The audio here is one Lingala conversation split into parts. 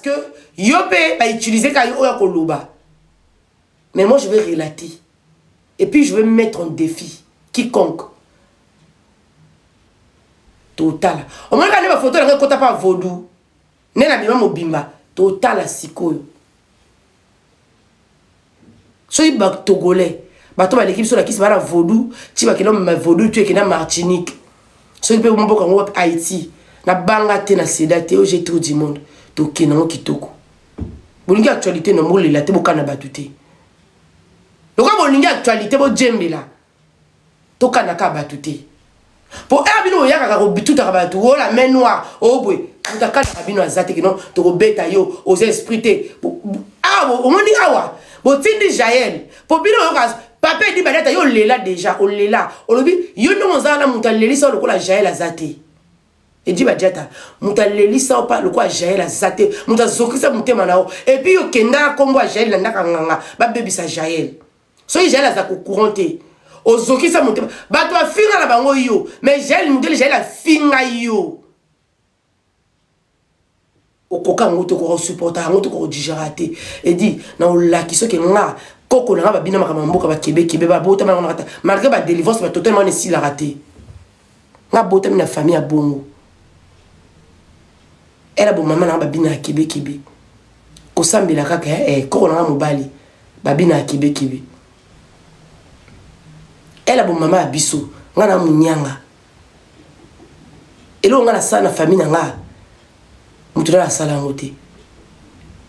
que Yopé va utiliser Kayo Koloba. Mais moi, je vais relater. Et puis, je vais mettre en défi quiconque. Total. Au moins, quand il y a une photo, il n'y a pas vaudou. Il y a un bimba. Total à Siko. Soyez bak togolais. Bato l'équipe sur la qui se va à vaudou. Tu vas qu'il y a vaudou, tu es qu'il y a Martinique. Soyez peu mon bon Haïti. Na banga te na sedate au j'ai tout du monde. To kenan kitoko. Bolingi actualité no mo la te bokana batute. Loka bolingi actualité bo djembe la. To kana ka batute. Po abino yaka ka bituta ka batu o la main noire o bwe. Uta kana abino azate ki non to beta yo aux esprité. Ah o moni awa. Bo tindi Jaël. Po bino yoka papa di badata yo lela déjà o lela. O lobi yo no nzana muta lelisa lokola Jaël azate. Et dit badjata muta lelisa pa lokwa Jaël azate muta zokisa mutema nao et puis yo kenda kombo Jaël na ndaka nganga ba bebisa Jaël so Jaël azako couranté o zokisa mutema ba to afinga na bango yo mais Jaël mudele Jaël afinga yo o koka ngoto ko supporter ngoto ko digérater et dit na o la kiso ke nga koko na ba bina makamamboka ba kebe ba bota na malgré ba délivrance ba totalement ne si la raté nga bota na famille a bongo. Elle a bon maman na babina kebe ko sambela kaka ko na mobali babina kebe elle a bon maman abiso ngana munyanga elo ngana sana famille nga mutuna la sala ngote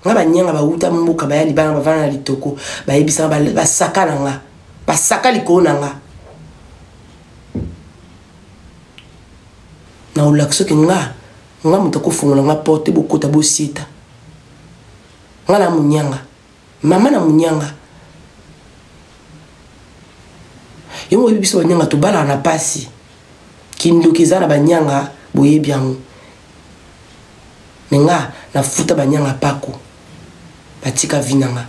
ngaba nyanga ba uta mbuka ba yali bana bavana na litoko ba yebisa ba sakana nga ba sakali ko na nga na ulakso ke nga muta fungola nga porte bokota bosita nga na munyanga mama na munyanga yo biso banyanga to bala na pasi kindokiza na banyanga boyebi yango nga na futa banyanga pako batika vinanga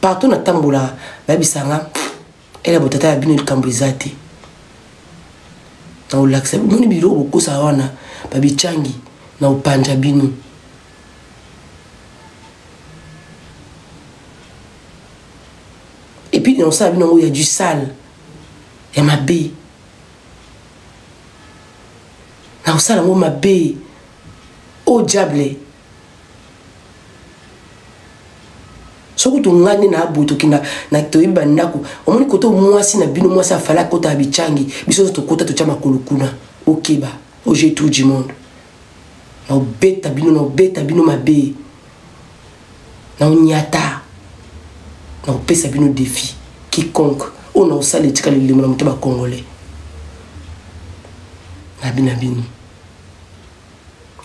partout na tambola babisanga ele botata ya bino likambrizate na ulaksa moni biro bokosa wana babichangi na upanja binu et puis dans ça bino il y a du sale et ma bé na usala mo ma bé au diable soko to ngani na buto kina na toiba ndako omoni koto mwasi na bino mwasi afala kota abichangi biso to kota to chama kolukuna okeba au j'ai tout du monde na beta bino mabe na onyata na pesa bino défi quiconque on a osali tika le limo na mutaba congolais na bino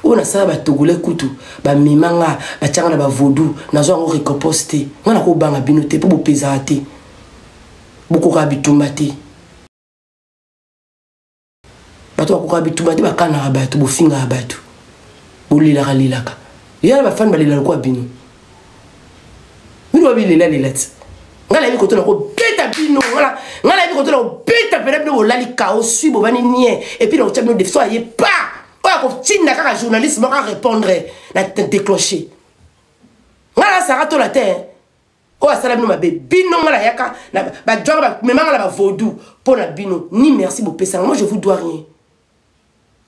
on a ça ba togolais kutu ba mimanga ba tchanga na ba vodou na zo ngo récompenser ngana ko banga bino te po pesa te boko ka bitumba te bato ko ka bitumba te ba kana ba to bo finga ba to bo lilaka yana ba fan ba lila ko bino bino ba lila ngala bi ko to na ko beta bino ngala bi ko to na ko beta pele bino lali ka o sui bo bani nie et puis on tient de so aye pas ko tinda kaka journaliste m'a répondre la déclencher ngala sara to la terre o asala bino mabe bino ngala yaka na ba joga ba memanga la ba vodou pour na bino ni merci bo pesa moi je vous dois rien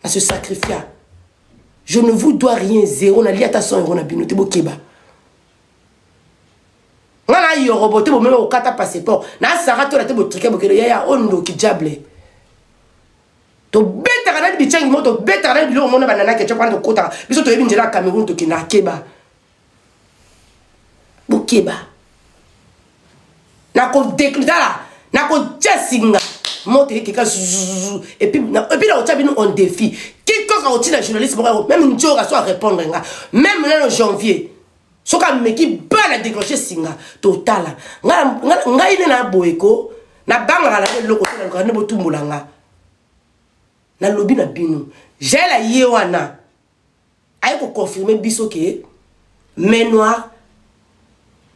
à se sacrifier je ne vous dois rien zéro na liata 100 € na bino te bokeba ngala yo robote bo même au kata passeport na sara to la te bo trike bo kele ya ondo ki diable to beta kana bichangi moto beta kana bilo mona banana ke chapa to kota biso to yebi njela Cameroun to kina keba bokeba na ko déclare na ko jessinga moto ekeka et puis na otabino on défi quiconque a otila journaliste même njoka soit répondre nga même le janvier soka meki ba la déclencher singa total nga ine na boeko na banga la loko to na botumbola nga na lobi na bino j'ai la yewana ay ko confirmer biso ke Menoir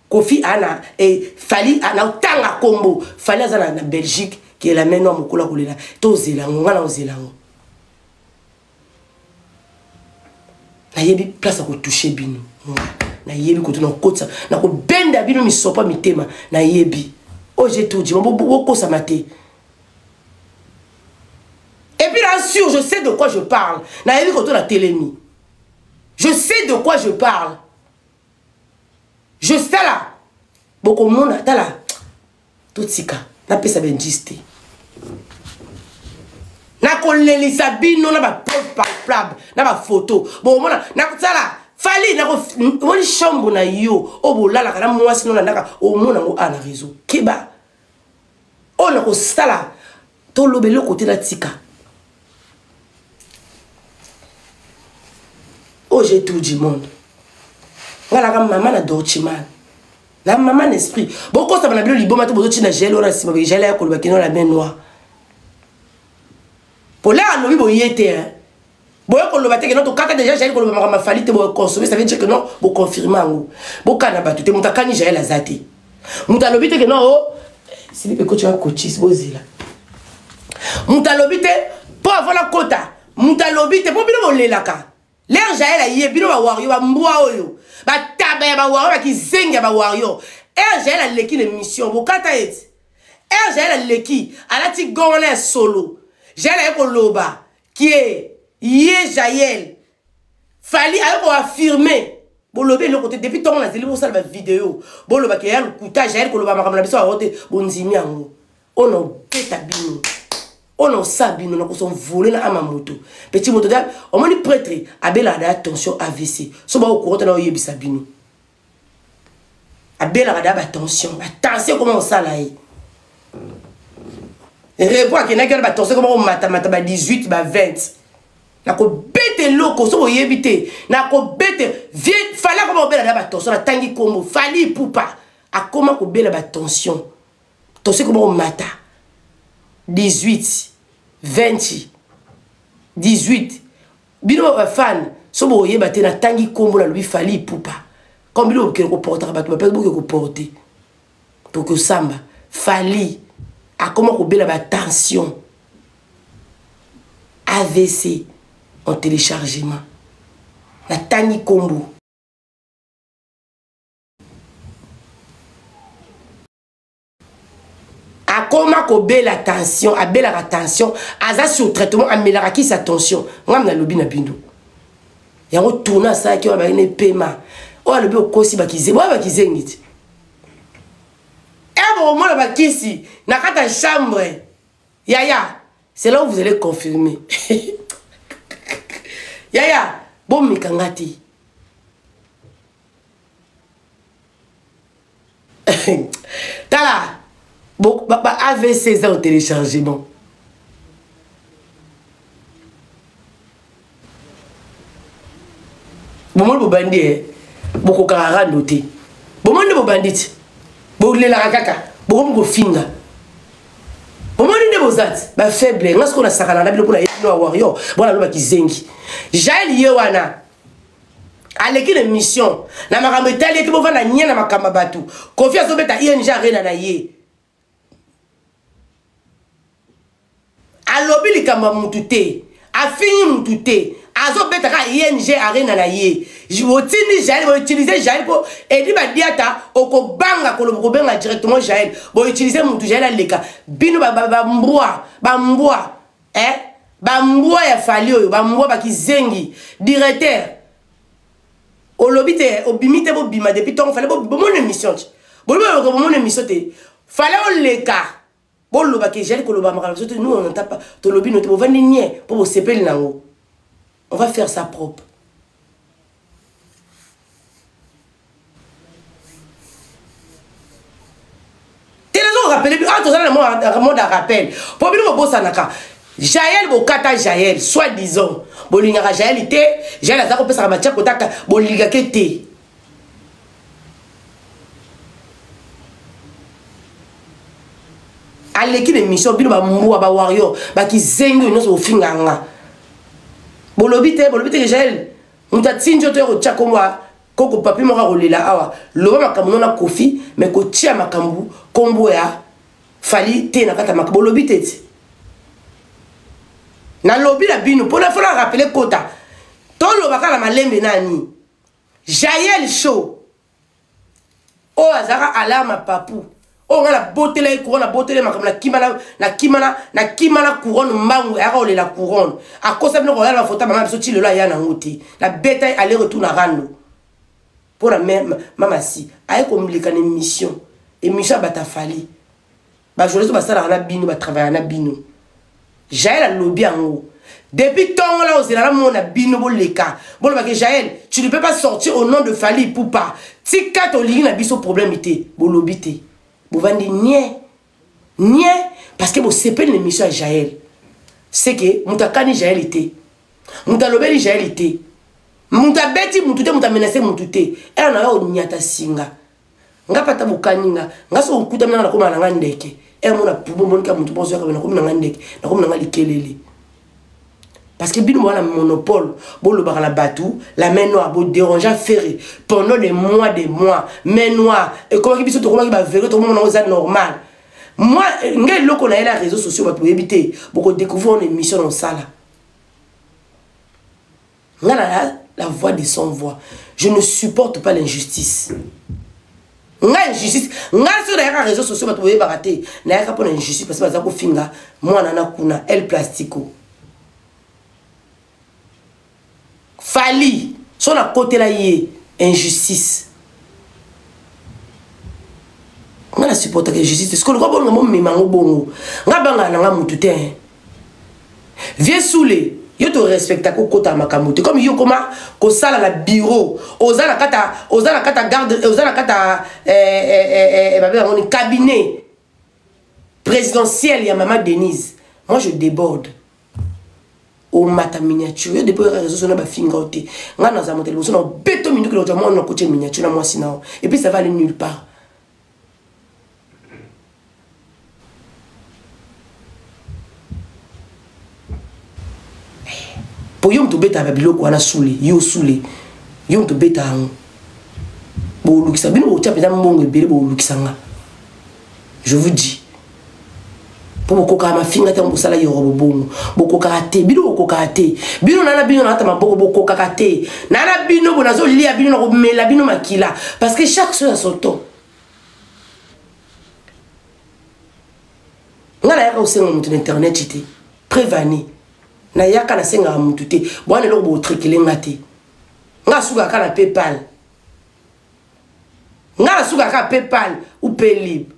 Kofi Ana et Fali Ana tanga kombo Fali azana na Belgique qui est la Menoir mokola kolela to zelango ngala ozelango na yebi place ko toucher bino na yebi ko tuna kotsa na ko benda bino mi sopa mitema na yebi oh j'ai tout dit bon ça maté et puis là sûr je sais de quoi je parle na yebi ko tuna télémi je sais de quoi je parle je sais là beaucoup monde ta là tout sika na pesa benjiste na ko lelisa bino na ba preuve palpable na ba photo bon mona na kutala fali na ko woni chambre na yo o bolala kana mwasi no ndaka o mona ngo ana réseau keba o na ko sala to lobelo côté la tika oh j'ai tout du monde ngala ka maman na dorchimana la maman l'esprit beaucoup ça va na bilo liboma to bozo tina gel ora sima be gel ya ko lobakino la main noire pour là no bibo yete hein boye ko lobate que non to kaka déjà gel ko lobama ma fali te bo consommer ça veut dire que non bo confirmer ngo bo kana ba tout mutakani gel azati mutalobite que non oh si be ko tu as coachis bozila mutalobite po avona kota mutalobite po bino bolelaka l'air gel aye bino ba wario ba mbwa oyo ba taba ya ba wario ba kizenga ba wario air gel a leki l'émission bo kata eti air gel a leki alati gona solo gel a ko loba qui est Yé Jaël fali ayoko affirmer bon lobé le côté depuis ton azeli pour ça la vidéo bon loba ke ya lukuta Jaël ko loba makamla biso arote bonzimi yango ono beta bino ono sabino na ko son volé na amamoto petit moto da o moni prêtre abela da attention AVC so ba ko rota na oyebisa bino abela da attention comment ça là répond que na que attention comment mata ba 18 ba 20 na ko bete loko so yebite na ko bete vie fala ko bela na ba tension na tangi kombo fali pupa akoma ko bela ba tension to se ko mata 18 20 18 bino ba fan so bo yebate na tangi kombo na lui fali pupa comme bino ko porter ba to ba ko porter to ko samba fali akoma ko bela ba tension AVC en téléchargement. La Tani Combo. A comment ko belle attention, a belle attention, aza sur traitement améliora qui sa tension. Ngam na lobi na bindo. Ya ngo tourna ça qui va une paiement. O lobi o kosi ba kize, ba kize ngiti. E bon moment ba kisi na kata chambre. Yaya, c'est là où vous allez confirmer. Yaya, bon mikangati. Tala, bon, AVC ça au téléchargement. Bon, mon bandit, beaucoup carara noté. Bon, mon bandit, bon, les la kaka, bon, mon finga. Comment on est bozat ba faible ngas ko na sakana na bilo pour na warrior bona loba kizengi Jaël yewana aleki de mission na makambo etali ki bovana nyana makamba batu confiance obeta ING arena na ye alobi likamba mutute afini mutute azobeta ka ING arena na ye jibotini Jaël bo utiliser Jaël pour edi ba diata oko banga ko lobo benga directement Jaël bo utiliser mutu Jaël aleka bino ba mbwa ba mbwa ya fali oyo ba mbwa ba kizengi directeur olobite obimite bo bima depuis ton fallait bo mon émission bo mon émission te fallait on leka bo loba ke Jaël ko loba makala soto nous on n'entend pas to lobi no te bo vandi nie pour bo sepel nango. On va faire ça propre. Télévision rappelé, ah, tout ça, le monde a rappel. Pour bien, on naka. Jaël, bokata Jaël, soi-disant. Bolingara Jaël était, Jaël a tapé sa matière kotaka, bolinga kete. À l'équipe de mission, bilo ba mwa ba warrior, ba ki zengo ino so finganga. Bolobite que Jaël muta tinjo to ko tchako mwa koko papi mo ka lela awa loba makambo na kofi mais ko tia makambu kombo ya fali te na kata makambo bolobite ti na lobi la bino pour la fois rappeler kota to loba kala malembe nani Jaël Show. Oh, azara alama papu. Oh, on a la beauté là, couronne, la beauté là, na kimana couronne, mangu, et la couronne. À cause de la photo, maman, sorti le là, yana ngoti. La bête aller retourne à Rando. Pour la même, maman si. Aïe, comme les cannes émission. Émission batafali. Bah, je laisse ça la bino, bah, travailler à la bino. Jaël a lobby en haut. Depuis tant là, on a mon bino, bon, les cas. Bon, bah, Jaël, tu ne peux pas sortir au nom de Fali pour pas. Si catholique n'a pas son problème, bon, lobby. Vous vendez nie parce que vous savez l'émission à Jaël. C'est que vous avez Jaël était. Vous avez lobé Jaël était. Vous avez bêti, vous avez menacé, vous avez et on a eu niata singa. Nga pata bukaninga. Nga so ukuta mna na koma na ngandeke. E mona pubomonika mutu bozo ka na koma na ngandeke. Na koma na likelele. Parce que bino wana monopole, bon le bar la batou, la main noire, bon dérangeant ferré pendant des mois, main noire. Et comment qui comment qui va vélo, tout le monde est normal. Moi, ngel loko na les réseaux sociaux pour éviter, pour découvrir une émission dans ça là. Ngala la voix de sans voix. Je ne supporte pas l'injustice. Injustice. Nga sur les réseaux sociaux pour éviter barater. Na yaka pour l'injustice parce que ça ko finga moi nana kuna el plastico. Fali, son à côté là y injustice. On a supporté que justice. Est-ce que le roi bon mon mimango bongo. Nga banga na nga mutute. Viens soulé. Yo te respecte à kota makamote comme yo koma ko sala la bureau. Ozala kata garde, ozala kata on cabinet présidentiel ya maman Denise. Moi je déborde. Au mata miniature depuis les réseaux sociaux na fingote nga na za monter le son beto minute que le monde na côté miniature na moi sinon et puis ça va aller nulle part. Pour yom to beta babilo ko na soulé yo soulé yom to beta an bo lukisa bino o tchapeza mbongo ebele bo lukisanga. Je vous dis pour koka ma finga ta mbusala yoro bongo boko kate bino boko kate bino nana bino na ta maboko boko kate nana bino bonazo lia bino na mela bino makila parce que chaque chose a son temps. Ngala yaka osenga mutu internet chité prévani na yaka na senga mutu te bwana lo bo trekele ngate nga suka kana PayPal nga suka ka PayPal ou Paylib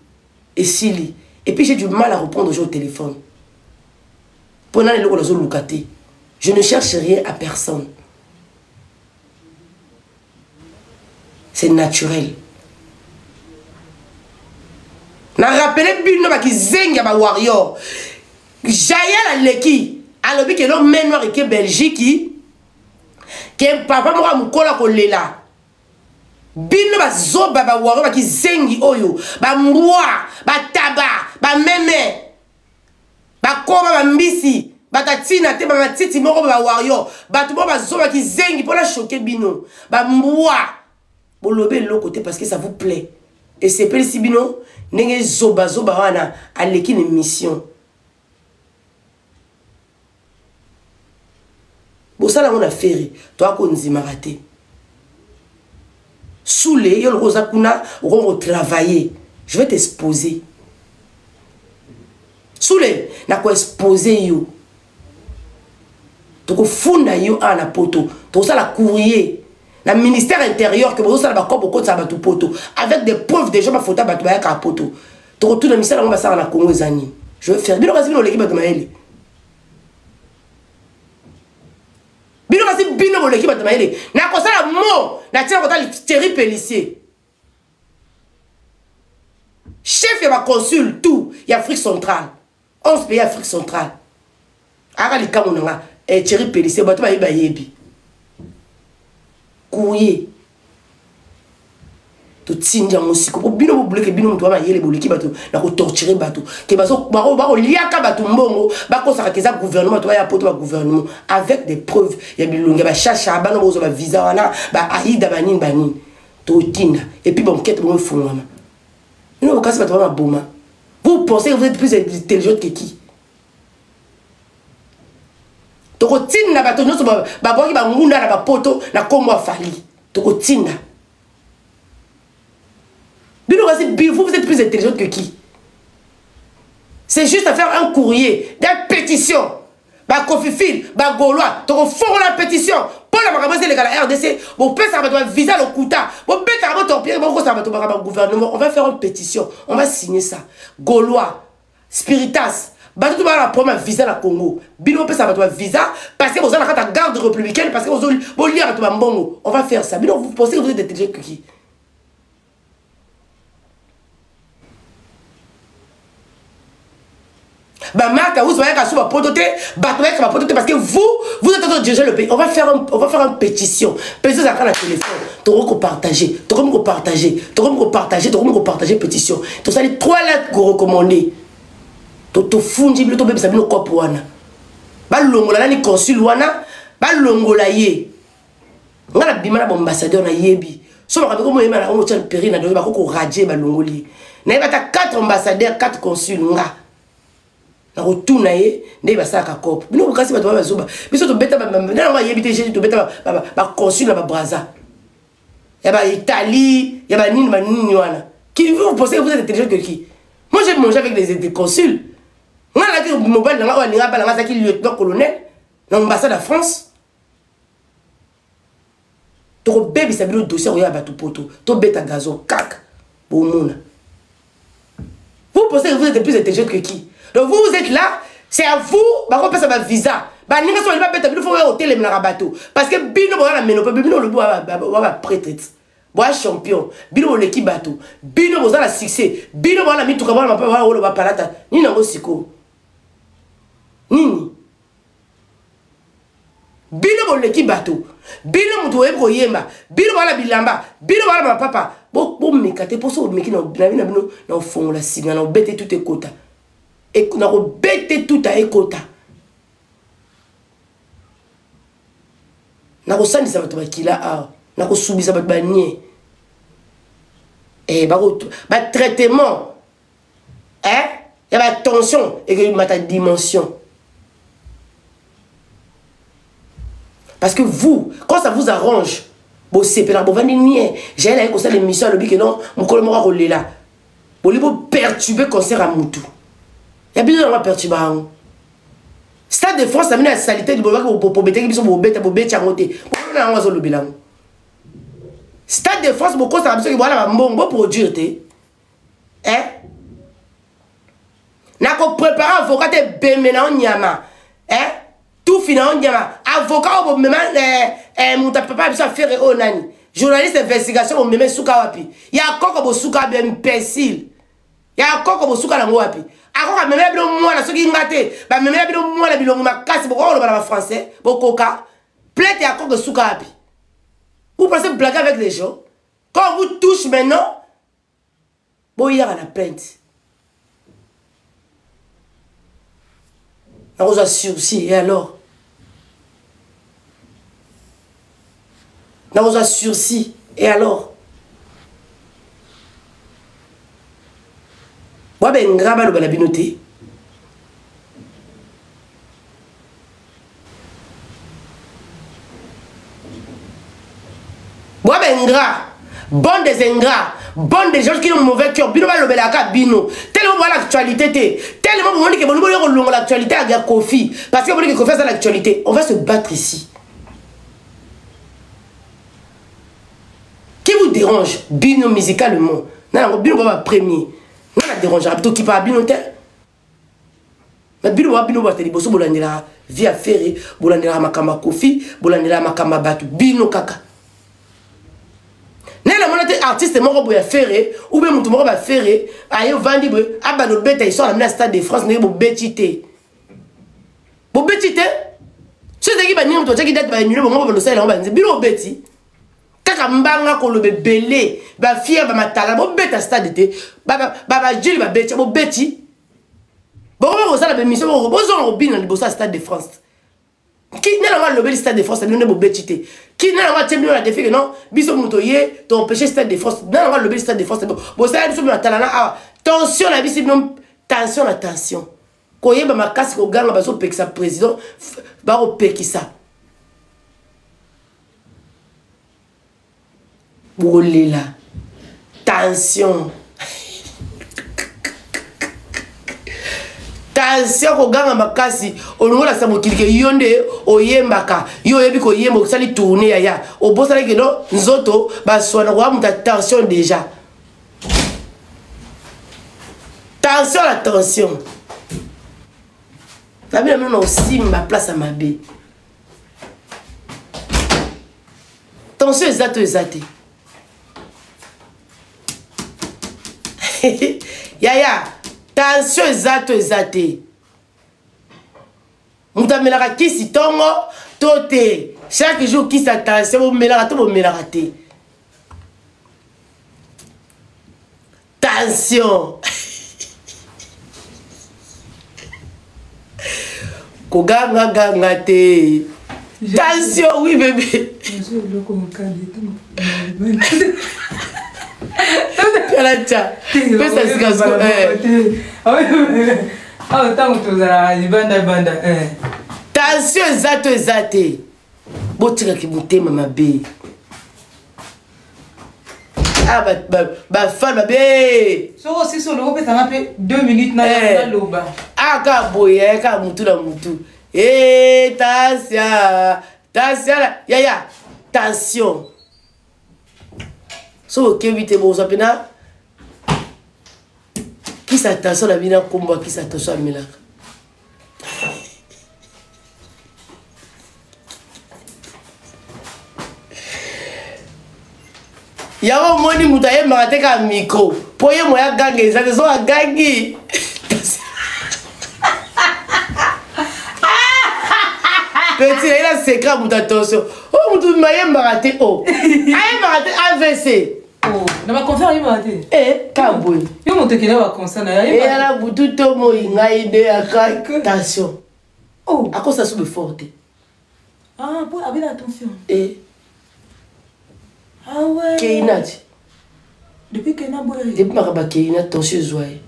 et Sili. Et puis j'ai du mal à reprendre au téléphone. Pendant les locaux de Zolukate, je ne cherche rien à personne. C'est naturel. Na rappelé bino ba ki zenga ba warrior. Jaël Aleki, alobi ke l'homme noir et Belgique que papa mora mukola ko lela. Bino ba zoba ba warrior ba ki zengi oyo, ba mwa, ba taba, ba meme, ba koba ba mbisi, ba tatina te ba matiti moko ba warrior, ba tubo ba zoba ki zengi pour la choquer bino, ba mwa, bolobe l'autre côté parce que ça vous plaît. Et c'est pas si bino, nenge zoba zoba wana, aleki une mission. Bon ça là on a fait, toi qu'on nous raté. Sous les yol rosa kuna on travailler. Je vais t'exposer. Sous les na ko exposer yo. To ko funda yo ana poto. To ça la courrier. La ministère intérieur que vous ça ba ko boko ça ba tout poto avec des preuves déjà ba photo ba to ba ka poto. To ko tout na ministère on ba ça na Congo ezani. Je vais faire bino kasi bino l'équipe de maeli. Bino kasi bino l'équipe de maeli. Na ko ça la mo na tia ko ta Thierry Pellissier. Chef de ma consul tout y Afrique centrale. 11 pays Afrique centrale. Ara li kamunanga Thierry Pellissier bato ba yebi. Courrier. To tinja musiko po bino bo bloquer bino mutwa ba yele boliki bato na ko torturer bato. Ke baso ba ko liaka bato mbongo ba ko saka keza gouvernement to ba ya poto ba gouvernement avec des preuves ya bilonga ba chacha ba no bozo ba visa wana ba aida banini to tinda et puis bon quête bon fungama. Non, vous pas ma boma. Vous pensez que vous êtes plus intelligent que qui? Donc, si vous avez un poto, na komwa fali. tokotinda. Vous êtes plus intelligent que qui? C'est juste à faire un courrier, des pétitions. Bah, Kofifil, bah, Gaulois, tu font la pétition. Pour la marabase, les gars, la RDC, bon, ça va visa le Kouta. Bon, ça va torpiller, bon, ça va le gouvernement. On va faire une pétition. On va signer ça. Gaulois, Spiritas, bah, tout le monde va prendre visa la Congo. Bino, ça va visa parce que vous avez la garde républicaine, parce que vous avez un bon. On va faire ça. Bino, vous pensez que vous êtes intelligent que qui? Bah, Marc, vous voyez qu'à souba pototé, bah, parce que vous êtes en train de diriger le pays. On va faire une pétition. Pétition, ça prend le téléphone. Tu vas partager, tu vas partager, tu vas partager, tu vas partager pétition. Tu as les 3 lettres que vous recommandez. Tu fundi, tu as mis quoi pour wana. Bah, l'ongola, ni consul wana, bah, l'ongola yé. On a bimana ambassadeur na yebi. So, on a mis un hôtel péril, on a radié, bah, l'ongoli. On a 4 ambassadeurs, 4 consuls, na retourna ye ndé ba saka kopo bino kasi bato ba zoba biso to beta ba na yebite je to beta ba consul na ba Brazza ya ba Italie ya ba nini wana qui vous pensez que vous êtes intelligent que qui? Moi j'ai mangé avec des consuls on a la mobile na wa ninga ba na saki lieutenant colonel na ambassade de France to bébé ça bino dossier ya ba to poto to beta gazon kak bo mona. Vous pensez que vous êtes plus intelligent que qui? Donc vous êtes là, c'est à vous, bah on passe à visa. Bah n'y a pas bête, il faut hôtel le bateau. Parce que bino bon la meno, bino le bois va prêtre. Bois champion, bino l'équipe bateau. Bino bon la succès. Bino bon la mi tout comme on va le palata. Ni na osiko. Nini. Bino bon l'équipe bateau. Bino muto ebo yemba. Bino bon la bilamba. Bino bon la papa. Bon mekate pour ça meki na bino na fond la signe na bête tout est quota. Et on a bêté tout à écota. On a sandi ça va te qu'il a. On a subi ça va te bagner. Et bah traitement. Hein? Il y a tension et que ma dimension. Parce que vous, quand ça vous arrange, vous c'est pas bon venir. J'ai là comme ça l'émission le que non, mon collègue m'a roulé là. Vous voulez perturber concert à Moutou. Il y a besoin de perturber. Stade de France, ça mène à la salité du boulot pour bêter qui sont pour bêter à monter. Pourquoi on a le bilan? Stade de France, beaucoup ça a besoin de voilà bon produire hein? N'a qu'on prépare avocat de Bemena en Nyama, hein? Tout fini en Nyama. Avocat au même mon papa a besoin de faire au nani. Journaliste d'investigation au même soukawapi. Il y a encore comme souka bien imbécile. Il y a encore comme souka la wapi. Ako même bien moi la soki ngate ba même bien moi la bilongo makasi boko on parle français boko ka plainte et encore de soukapi. Vous pensez blaguer avec les gens quand on vous touche maintenant bon il y a la plainte. On vous assure si et alors on vous assure si et alors Moi, ben grave le balabinoté. Moi, ben gras, bon des ingrats, bon des gens qui ont mauvais cœur, bino va le belaka bino. Tellement voilà l'actualité, tellement on dit que bon nous l'actualité à Kofi, parce que on dit que Kofi c'est l'actualité. On va se battre ici. Qui vous dérange, bino musicalement? Non, bino va premier. Non, ça dérange plutôt qui parle bien au terre. Mais bino va te dire, bosso bolandela via ferré, bolandela makamba Kofi, bolandela makamba batu, bino kaka. Nela mon artiste moko boya ferré, ou bien mutu moko ba ferré, ayo vandi bo, abano beta ils sont à la Stade de France, ne bo betité. Bo betité? C'est ce qui va dire, toi qui date ba nul, bon on va le savoir, on va dire, bino beti. Kaka mbanga ko lobe belé ba fier ba matala bo beta stade te ba jili ba beti bo beti bo ko ça la mission bo zo robin na bossa Stade de France qui n'a pas lobe Stade de France ne bo beti te qui n'a pas tenu la défi que non biso mutoye to empêcher Stade de France n'a pas lobe Stade de France bo ça biso matala na tension la bisi non tension attention ko yeba makasi ko ganga ba so pekisa président ba ko pekisa. bolela tension tension koganga makasi olongola sa mokili ke yonde oyembaka yo yebi ko yemba osali tourner yaya obosala ke no nzoto baswana kwa muta tension déjà tension la tension la bien même aussi ma place à ma bé tension exacte yaya tension exacte muta melaka kisi tongo tote chaque jour kisi tension bo melaka to bo melaka te tension koganga te tension oui bébé Kalacha. Pesa sikasko. Tension exacte. Botika ki mutema mabe. Ah ba femme mabe. So aussi sur le groupe ça m'a fait 2 minutes na loba. Ah ka boye ka mutu na mutu. Tension. Yaya. Tension. So ok vite bon ça pena qui s'attention la vie combat qui s'attention à milaka yawo moni mutaye magateka micro poye moya gange ça so gangi petit il a secret muta attention oh mutu maye magate oh aye magate AVC oh na ba confère yimate kabwe yo motekela ba concert na ya ala butu to moinga ide attention oh à cause ça sous forte ah pour avec attention ah ouais Keinati depuis que na boye depuis makaba Keina tension zoye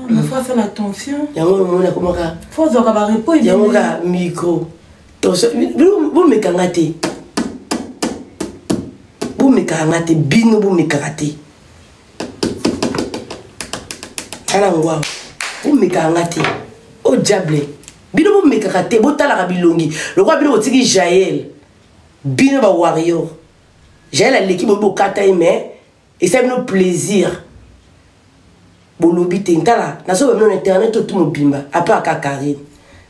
mais faut faire attention yango mona komaka faut zoka ba répondre yango ka micro tension vous me kangate Bumekangate, bino bumekangate. Kana ngwa. Bumekangate. O diable. Bino bumekangate, botala kabilongi. Le roi bino otiki Jaël. Bino ba warrior. Jaël a l'équipe bo kata mais et ça me plaisir. Bolobi tentala. Na so ba internet tout mo bimba. Apa ka Karine.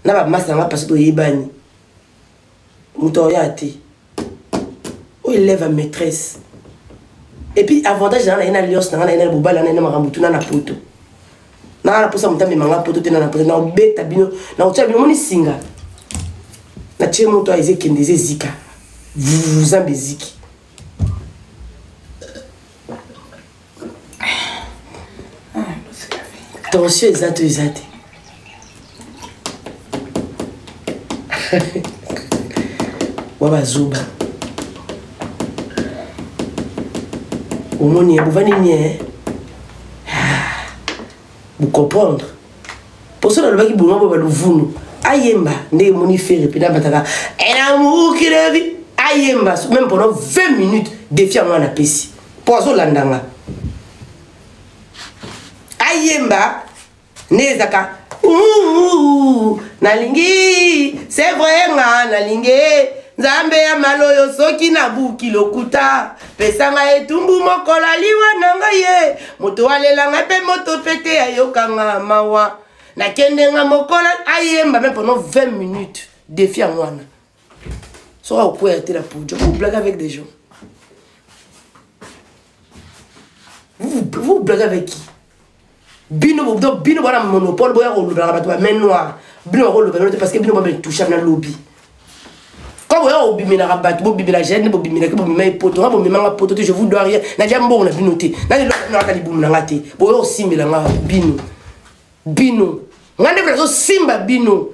Na ba masa nga parce que yebani. Mutoyate. Il lève à maîtresse. Et puis, avantage, il y a un alliance, il y a un bobal, il y a un maramoutou, il y a un poto. Il y a un poto, il y a un poto, il y a un poto, il y a un bête, il y a un poto, il y a un singa. Il y a un poto, il y a un zika. Vous avez ziki. Tension exacte. Waba Zuba. Vous comprendre. Pour cela, le qui vous Ayemba, ne moni faire puis bataka. Et l'amour qui revit. Ayemba, même pendant 20 minutes, défi à moi na pesi. Pozo landanga. Ayemba, ne zaka. Nalingi, c'est vrai, nalingi. Nzambe ya maloyo soki na buki lokuta pesanga etumbu mokola liwa nanga ye moto walelanga pe moto pete ayokanga mawa na kendenga mokola ayemba même pendant 20 minutes défi en wana sera au point être la poudre vous blaguez avec des gens vous blaguez avec qui bino bana monopole boya ko lobaka bato ba main noire bino ko lobaka parce que bino ba toucher na lobby. Quand vous avez obimé la rabat, vous obimé la gêne, vous obimé la vous obimé poto, vous obimé la poto, je vous dois rien. N'a jamais bon la binoté. N'a jamais la caliboum la raté. Vous avez aussi mis la bino. Bino. N'a jamais la simba bino.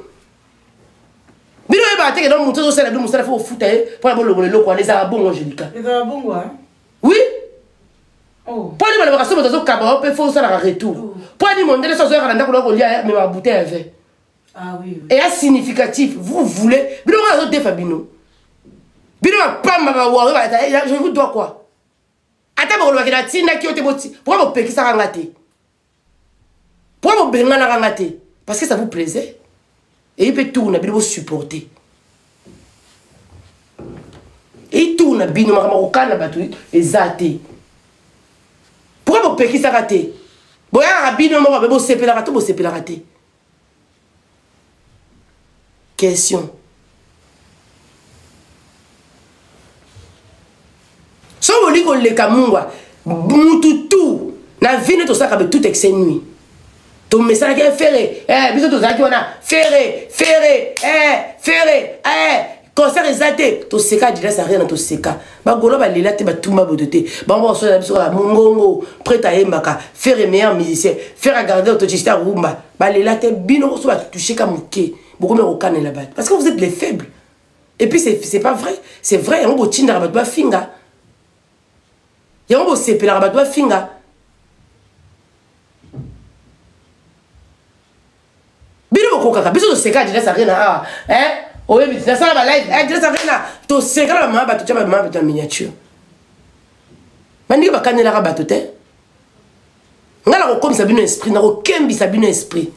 Bino est battu que dans mon tour, c'est la bino, ça faut foutre pour la bonne le quoi, les arabons, Angélica. Les arabons, quoi? Oui. Oh. Pour les malheureusement, dans un cabot, il faut ça la retour. Pour les demander les choses, on a qu'on lit mais ma bouteille avec. Ah oui. Et à significatif, vous voulez. Bino, on a des Fabino. Bino pamba ba wa je vous dois quoi? Ata ba kolobaki na tinda ki ote boti. Pourquoi vous pekisa kanga te? Pourquoi vous bengana kanga te? Parce que ça vous plaisait. Et il peut tourner bino vous supporter. Et il tourne bino makama kokana batu ezate. Pourquoi vous pekisa kate? Boya bino mo ba bo sepela kato bo sepela kate. Question. So vous dites qu'on les camouwa, tout, na vie ne ça tout excès nuit. Ton message qui est ferré, bisous tout ça qui on a ferré, concert exalté, to seka déjà ça rien to seka. Ba golo ba lila te ba tumba bodoté. Ba on so la biso la mongongo, prêt à yembaka, faire meilleur musicien, faire regarder autochista rumba. Ba lila te bino so ba toucher comme muké. Beaucoup me recane là-bas parce que vous êtes les faibles. Et puis c'est pas vrai, c'est vrai, on botinda ba finga. Ya on se pela ba finga. Bino ko kaka biso to seka déjà ça rien oui, mais c'est ça la live. Tu sais que la maman va te faire en miniature. Mandi ba kanela ka batote. Ngala ko comme ça bino esprit, na ko kembi ça bino esprit.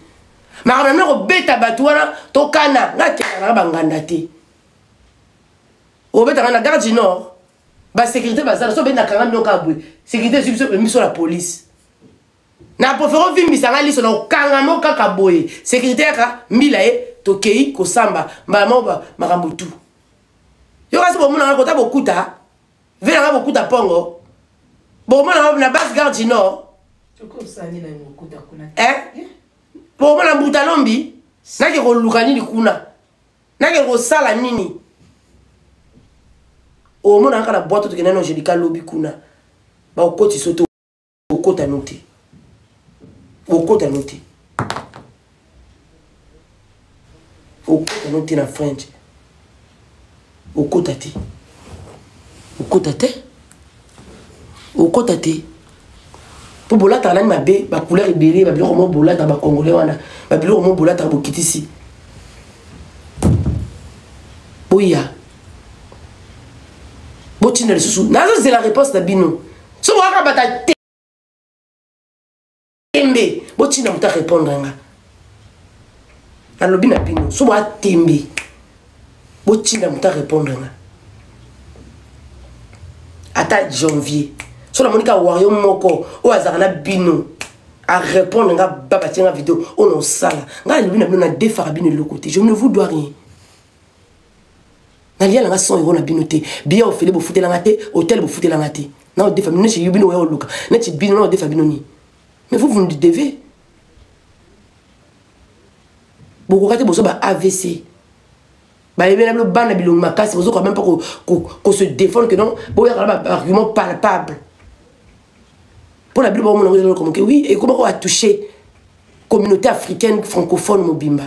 Ma na ko beta batwana to kana, ngate na ba nganda te. O beta na garde du nord. Ba sécurité bazala so bena kanga bino ka bwe. Sécurité sur la police. Na préférons vimbi sanga liso na kanga mo kaka boye. Sécurité ka milae tokei kosamba maman ba makambutu. Yo kasi bo mona kota bokuta. Vela bokuta pongo. Bo mona na base garde du nord. Toko sani na bokuta kuna. Bo mona mbuta lombi. Nake ko lukani ni kuna. Nake ko sala nini. O mona kala boîte to kenano jelika lobi kuna. Ba okoti soto okota noté. Okota noté. Okota noté na French. Okota te. Okota te. Okota te. Pour bolata na mabe ba couleur ibéré ba biloko mo bolata ba congolais wana. Ba biloko mo bolata ba kitisi. Boya. Botina le sous. Nazo c'est la réponse de Bino. So waka bata tembe. Botina muta répondre nga. Alobi na Bino. So wa tembe. Botina muta répondre nga. Ata janvier. So la monika wario moko o azarana Bino à répondre nga baba tinga vidéo on non sala. Nga alobi na Bino na défara Bino le côté. Je ne vous dois rien. Nalia la son euro na binoté bien au fele bo fouté la ngate hôtel bo fouté la ngate na o defa mine chez yubino wa luka na ci bino na o defa binoni mais vous me devez beaucoup kate boso ba AVC ba yebena lo bana bilong makasi boso quand même pas qu'on se défendre que non bo ya ba argument palpable pour la bible bon comme que oui et comment on a touché communauté africaine francophone mobimba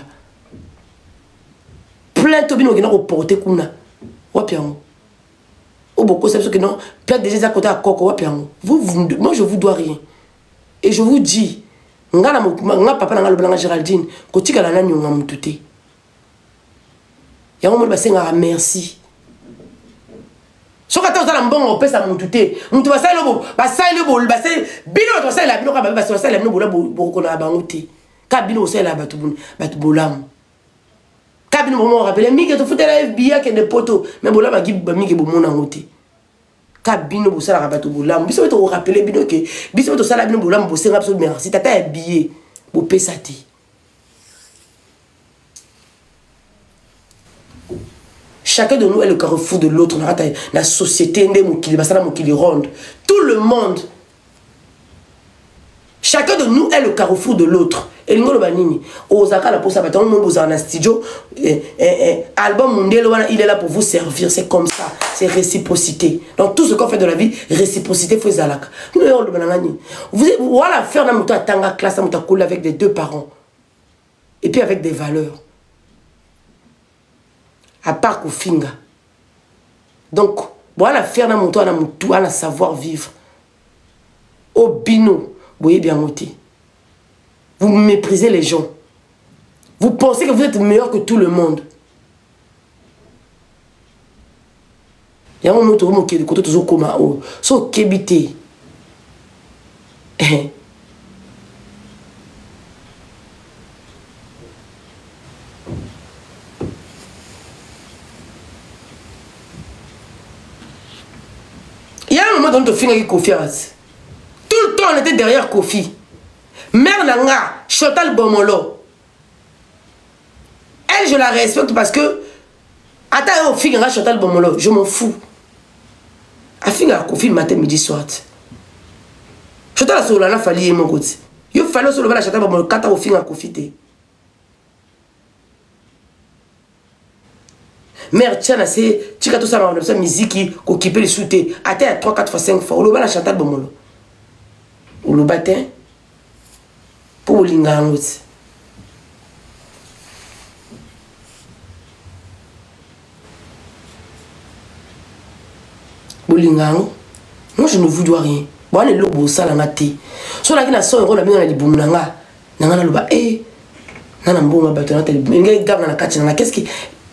plein to bino qui n'a reporté kuna wapiango au beaucoup c'est que non plein déjà à côté à coco wapiango moi je vous dois rien et je vous dis nga papa na nga Géraldine kotika la nani nga mutute ya mo ba senga merci soka ta za mbongo pesa mutute mutu ba sai lobo ba sai lobo ba sai bino to sai la bino ka ba sai la bino bo ko na bangote ka bino sai la batu bolam Kabine mo rappelé mike to fouté la FBI que des poteaux mais bola ba gi ba mike bo mona ngoti kabine bo sala rabato bolam biso to rappeler bino que biso to sala bino bolam bo senga absolument merci tata billet bo pesati chacun de nous est le carrefour de l'autre dans la société ndé mokili basala mokili ronde tout le monde chacun de nous est le carrefour de l'autre. Et l'ingolo banini. Ozaka la posa baton mon boza en studio. Album mondial il est là pour vous servir. C'est comme ça. C'est réciprocité. Dans tout ce qu'on fait de la vie, réciprocité faut zalaka. Nous on le banani. Vous voilà faire na muto atanga classe muto cool avec des deux parents. Et puis avec des valeurs. À part Kofinga. Donc voilà faire na muto à savoir vivre. Au bino. Voyez bien monter. Vous méprisez les gens. Vous pensez que vous êtes meilleur que tout le monde. Il y a un moment où tu es toujours comme un haut. So, kébité. Il y a un moment où tu finis avec Kofi. Tout le temps, on était derrière Kofi. Mère Nanga, Chantal Bomolo. Elle, je la respecte parce que. Attends, au fille, Chantal Bomolo, je m'en fous. A fille, à Kofi, matin, midi, soir. Chantal a solana, fallait mon côté. Il fallait se lever la Chantal Bomolo, 4 ans au fille, à Kofi. Mère, tiens, c'est. Tu as tout ça, ma musique qui occupe les soutes. Attends, 3, 4 fois, 5 fois. Ou le bas la Chantal Bomolo. Ou le bâtin. Pour l'ingangot. Bolingango. Moi je ne vous dois rien. Bon, on est là au sala ngati. So la kina so ngona la binga na libumu nanga. Nanga na loba nana mbonga bato na tele. Ngai ganga na kati na qu'est-ce qui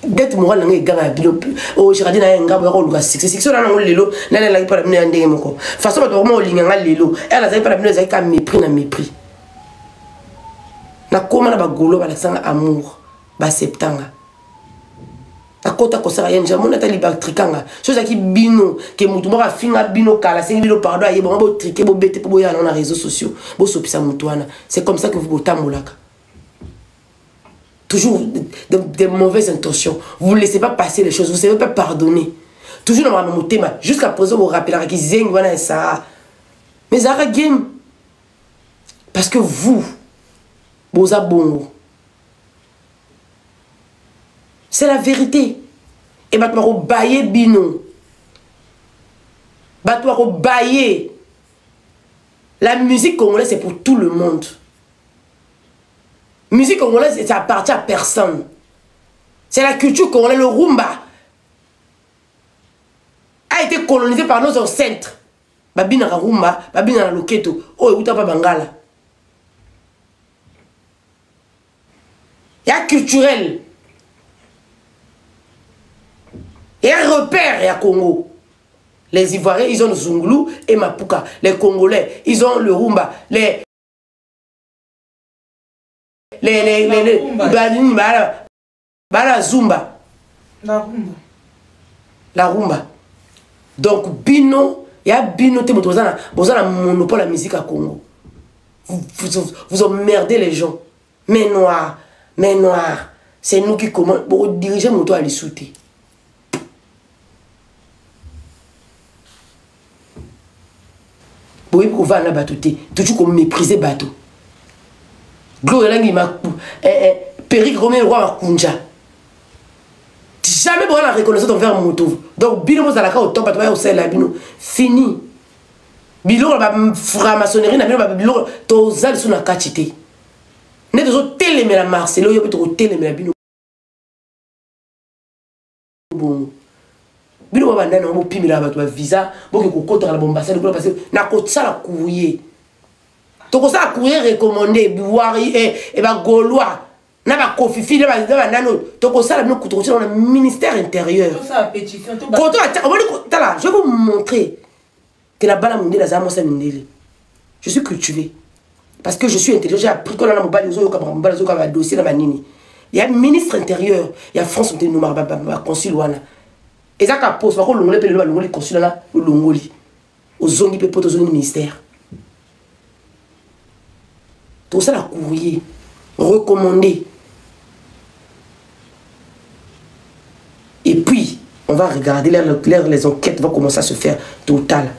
dette morale nanga ganga bilo. Oh je radina ngabo ya ko luka 6 so na ngolo lelo na la pa na ndenge moko. Façon bato mo linganga lelo. Elle a pas la bino za ka mépris na mépris. Na koma na bagolo ba la sanga amour ba septanga. A kota kosara yenja mona ta libatrikanga chose qui bino ke mutu moko finga bino kala sengi bino pardon aye bon bo triquer bo bete po boya na réseaux sociaux bo sopisa mutu wana c'est comme ça que vous botamolaka toujours de mauvaises intentions vous ne laissez pas passer les choses vous savez pas pardonner toujours dans mon thème jusqu'à présent vous rappellerez qui zeng wana ça mais ça game parce que vous boza bongo. C'est la vérité. Et maintenant, on bailler bino. Maintenant, on bailler. La musique congolaise, c'est pour tout le monde. La musique congolaise, ça appartient à personne. C'est la culture congolaise. Le rumba a été colonisé par nos ancêtres. Babina rumba, babina loketo. Oh, ou pas bangala. Il y a culturel. Et un repère à Congo. Les Ivoiriens, ils ont le Zunglou et Mapuka. Les Congolais, ils ont le Rumba. La Zumba. La Rumba. Donc, Bino, il y a Bino, vous avez un monopole de la musique à Congo. Vous emmerdez les gens. Mais noirs. C'est nous qui commandons. Pour diriger mon toit à l'issouté. Pour vous va na bateau toujours comme mépriser bateau. Gloire là ma Péric Romain roi Makunja. Jamais bon la reconnaissance envers moto. Donc bino mo zalaka au top bateau au sel la bino fini. Bilo ba franc-maçonnerie na bino ba bilo to zal sous na kachité. Ne de zo télémé la Marcelo yo to télémé la bino. Bon. Bino ba ndana mo pimira bato ba visa boke ko kota la bombassade ko passer na ko tsala courrier to ko sa courrier recommandé biwari et ba gaulois na ba kofifi na ba ndano to ko sala no ko to na ministère intérieur to sa pétition to ba ko to tala je vais vous montrer que la bala mondela za mo sa mindele je suis cultivé parce que je suis intelligent j'ai appris qu'on a na mobile zo yo ka mobile zo ka ba dossier na banini il y a ministre intérieur il y a France on no ba consul wana. Et ça qu'a posé, parce que l'ongolais peut le consulat là, l'ongoli. Aux zongi peut pas au ministère. Tout ça la courrier, recommandé. Et puis, on va regarder les enquêtes vont commencer à se faire total.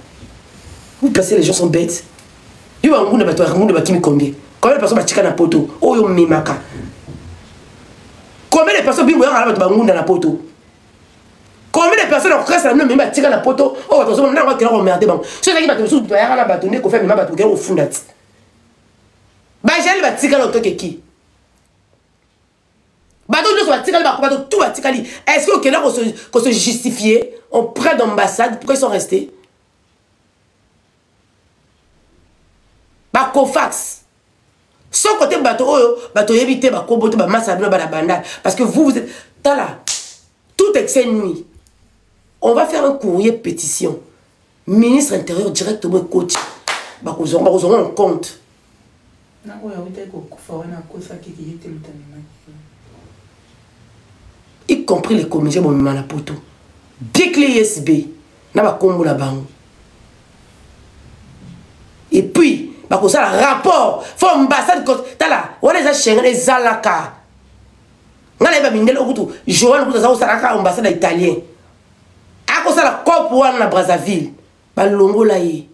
Vous pensez les gens sont bêtes? Il y a un monde de bâtiment combien? Combien de personnes bâtiment na poto? Oh yo mimaka. Combien de personnes bimbo yanga na na poto? Combien de personnes ont créé ça? Non, mais ma tika na poto. Oh, attention, on a encore emmerdé. Ceux qui battent sous la la bâtonner qu'on fait même battre au fond d'at. Bah, j'ai le tika l'autre qui. Bateau de soit tika le bateau tout tika li. Est-ce que quelqu'un qu'on se justifier on prête d'ambassade pourquoi ils sont restés? Bah, Kofax. Son côté bateau éviter bah comboter bah masse à la banda parce que vous êtes là tout excès nuit. on va faire un courrier pétition. Ministre intérieur directement coach. Bakozonga en compte. Y compris les comédiens bon la poto. Dès que les ISB na ba kombo la bango. Et puis bakosa la rapport faut ambassade tala wala za Schengen ezalaka. Ngala ba mindelo okutu Joan okuta za osaraka ambassade italien. Akosa la COP wana na Brazzaville. Balongo la ye.